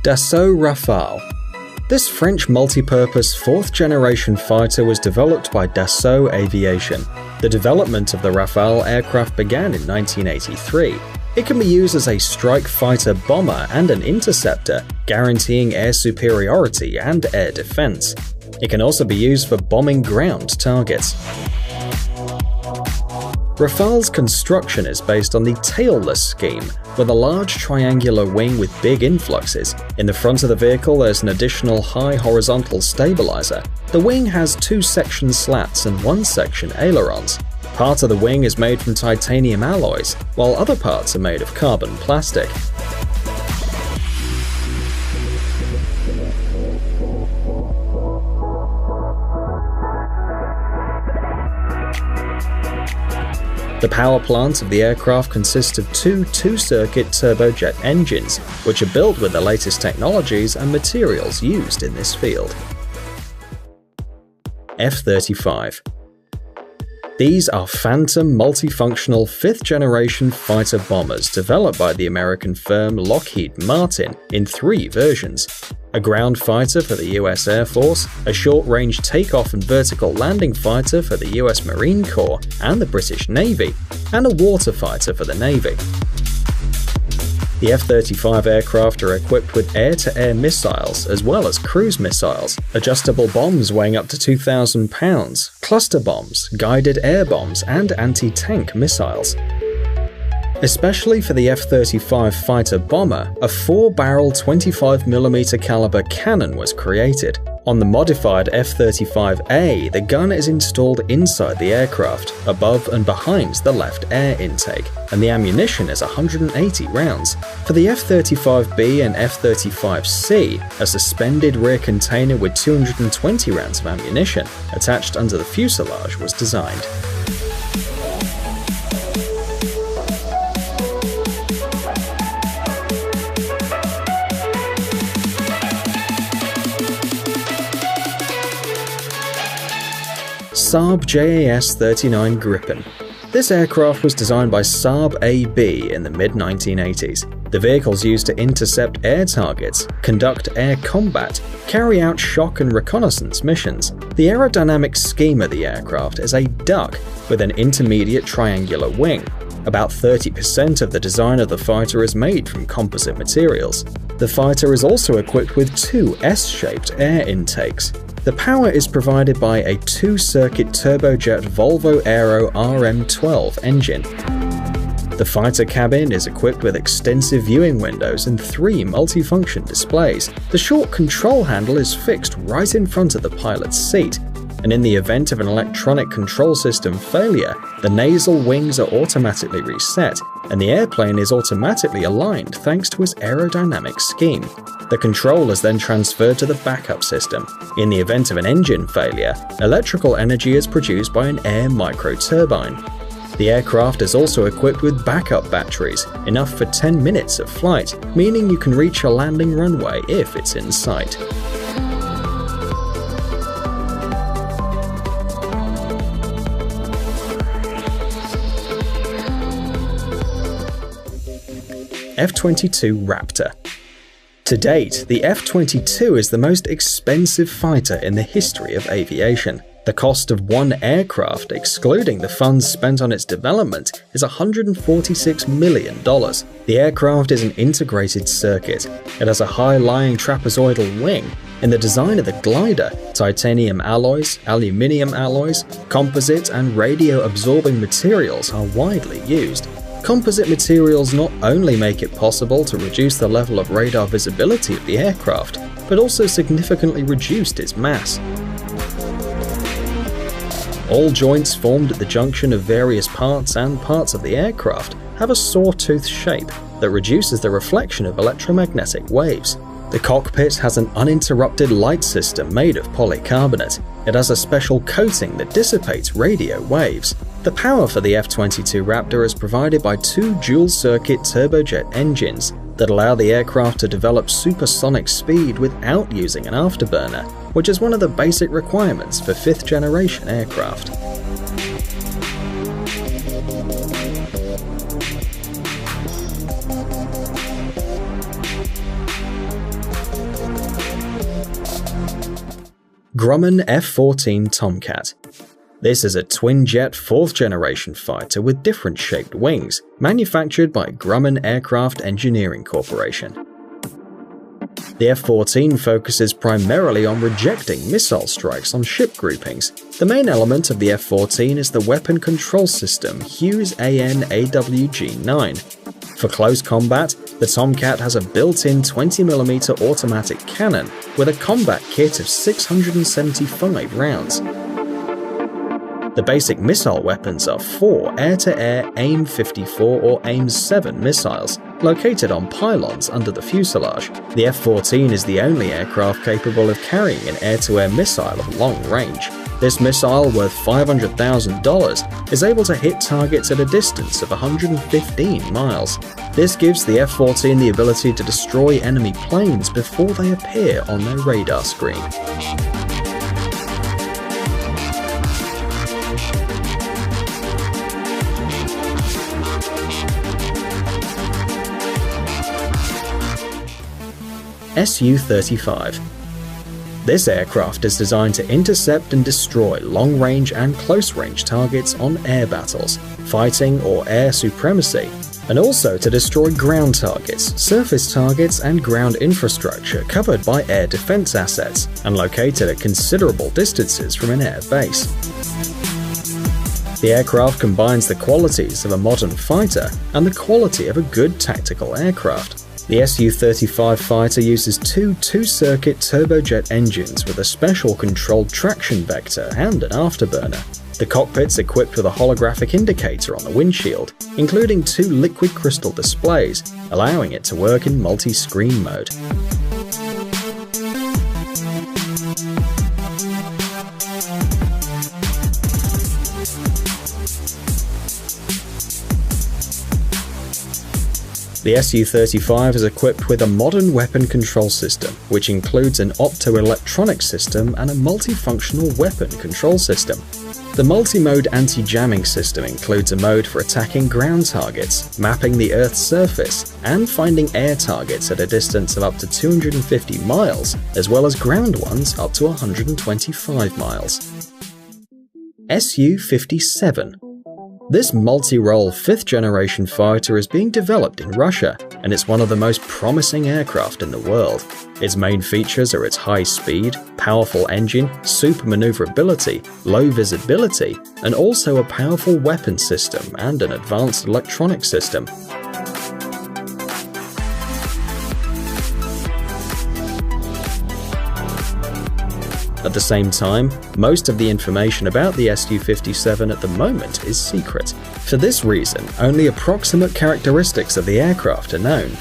Dassault Rafale. This French multi-purpose fourth-generation fighter was developed by Dassault Aviation. The development of the Rafale aircraft began in 1983. It can be used as a strike fighter bomber and an interceptor, guaranteeing air superiority and air defense. It can also be used for bombing ground targets. Rafale's construction is based on the tailless scheme, with a large triangular wing with big influxes. In the front of the vehicle there's an additional high horizontal stabilizer. The wing has 2 section slats and 1 section ailerons. Part of the wing is made from titanium alloys, while other parts are made of carbon plastic. The power plant of the aircraft consists of 2 two-circuit turbojet engines, which are built with the latest technologies and materials used in this field. F-35. These are Phantom multifunctional 5th-generation fighter bombers developed by the American firm Lockheed Martin in 3 versions: a ground fighter for the US Air Force, a short-range takeoff and vertical landing fighter for the US Marine Corps and the British Navy, and a water fighter for the Navy. The F-35 aircraft are equipped with air-to-air missiles as well as cruise missiles, adjustable bombs weighing up to 2,000 pounds, cluster bombs, guided air bombs, and anti-tank missiles. Especially for the F-35 fighter bomber, a 4-barrel 25mm caliber cannon was created. On the modified F-35A, the gun is installed inside the aircraft, above and behind the left air intake, and the ammunition is 180 rounds. For the F-35B and F-35C, a suspended rear container with 220 rounds of ammunition attached under the fuselage was designed. Saab JAS-39 Gripen. This aircraft was designed by Saab AB in the mid-1980s. The vehicle's used to intercept air targets, conduct air combat, carry out shock and reconnaissance missions. The aerodynamic scheme of the aircraft is a duck with an intermediate triangular wing. About 30% of the design of the fighter is made from composite materials. The fighter is also equipped with 2 S-shaped air intakes. The power is provided by a 2-circuit turbojet Volvo Aero RM12 engine. The fighter cabin is equipped with extensive viewing windows and 3 multifunction displays. The short control handle is fixed right in front of the pilot's seat, and in the event of an electronic control system failure, the nasal wings are automatically reset, and the airplane is automatically aligned thanks to its aerodynamic scheme. The control is then transferred to the backup system. In the event of an engine failure, electrical energy is produced by an air microturbine. The aircraft is also equipped with backup batteries, enough for 10 minutes of flight, meaning you can reach a landing runway if it's in sight. F-22 Raptor. To date, the F-22 is the most expensive fighter in the history of aviation. The cost of one aircraft, excluding the funds spent on its development, is $146 million. The aircraft is an integrated circuit. It has a high-lying trapezoidal wing. In the design of the glider, titanium alloys, aluminium alloys, composite and radio-absorbing materials are widely used. Composite materials not only make it possible to reduce the level of radar visibility of the aircraft, but also significantly reduced its mass. All joints formed at the junction of various parts and parts of the aircraft have a sawtooth shape that reduces the reflection of electromagnetic waves. The cockpit has an uninterrupted light system made of polycarbonate. It has a special coating that dissipates radio waves. The power for the F-22 Raptor is provided by 2 dual-circuit turbojet engines that allow the aircraft to develop supersonic speed without using an afterburner, which is one of the basic requirements for 5th-generation aircraft. Grumman F-14 Tomcat. This is a twin-jet 4th-generation fighter with different shaped wings, manufactured by Grumman Aircraft Engineering Corporation. The F-14 focuses primarily on rejecting missile strikes on ship groupings. The main element of the F-14 is the weapon control system Hughes AN/AWG-9. For close combat, the Tomcat has a built-in 20mm automatic cannon with a combat kit of 675 rounds. The basic missile weapons are 4 air-to-air AIM-54 or AIM-7 missiles, located on pylons under the fuselage. The F-14 is the only aircraft capable of carrying an air-to-air missile of long range. This missile, worth $500,000, is able to hit targets at a distance of 115 miles. This gives the F-14 the ability to destroy enemy planes before they appear on their radar screen. Su-35. This aircraft is designed to intercept and destroy long-range and close-range targets on air battles, fighting or air supremacy, and also to destroy ground targets, surface targets, and ground infrastructure covered by air defense assets and located at considerable distances from an air base. The aircraft combines the qualities of a modern fighter and the quality of a good tactical aircraft. The Su-35 fighter uses two-circuit turbojet engines with a special controlled traction vector and an afterburner. The cockpit's equipped with a holographic indicator on the windshield, including 2 liquid crystal displays, allowing it to work in multi-screen mode. The Su-35 is equipped with a modern weapon control system, which includes an optoelectronic system and a multifunctional weapon control system. The multi-mode anti-jamming system includes a mode for attacking ground targets, mapping the Earth's surface, and finding air targets at a distance of up to 250 miles, as well as ground ones up to 125 miles. Su-57. This multi-role 5th-generation fighter is being developed in Russia, and it's one of the most promising aircraft in the world. Its main features are its high speed, powerful engine, super maneuverability, low visibility, and also a powerful weapon system and an advanced electronic system. At the same time, most of the information about the Su-57 at the moment is secret. For this reason, only approximate characteristics of the aircraft are known.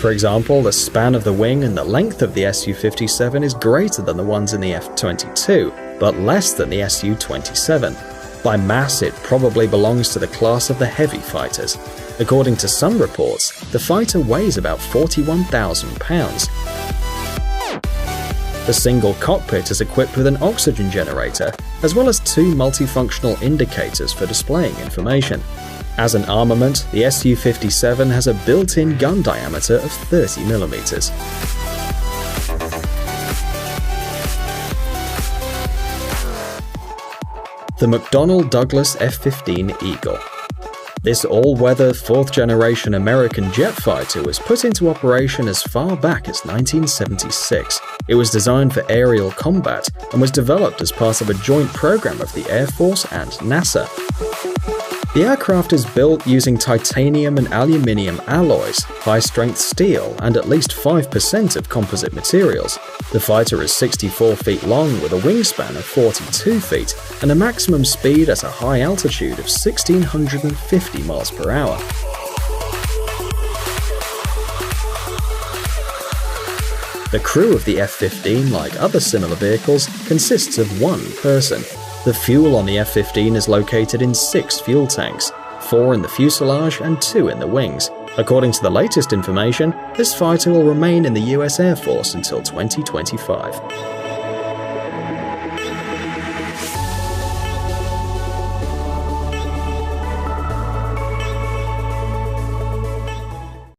For example, the span of the wing and the length of the Su-57 is greater than the ones in the F-22, but less than the Su-27. By mass, it probably belongs to the class of the heavy fighters. According to some reports, the fighter weighs about 41,000 pounds. The single cockpit is equipped with an oxygen generator, as well as 2 multifunctional indicators for displaying information. As an armament, the Su-57 has a built-in gun diameter of 30mm. The McDonnell Douglas F-15 Eagle. This all-weather 4th-generation American jet fighter was put into operation as far back as 1976. It was designed for aerial combat and was developed as part of a joint program of the Air Force and NASA. The aircraft is built using titanium and aluminium alloys, high-strength steel, and at least 5% of composite materials. The fighter is 64 feet long with a wingspan of 42 feet and a maximum speed at a high altitude of 1,650 miles per hour. The crew of the F-15, like other similar vehicles, consists of 1 person. The fuel on the F-15 is located in 6 fuel tanks, 4 in the fuselage and 2 in the wings. According to the latest information, this fighter will remain in the US Air Force until 2025.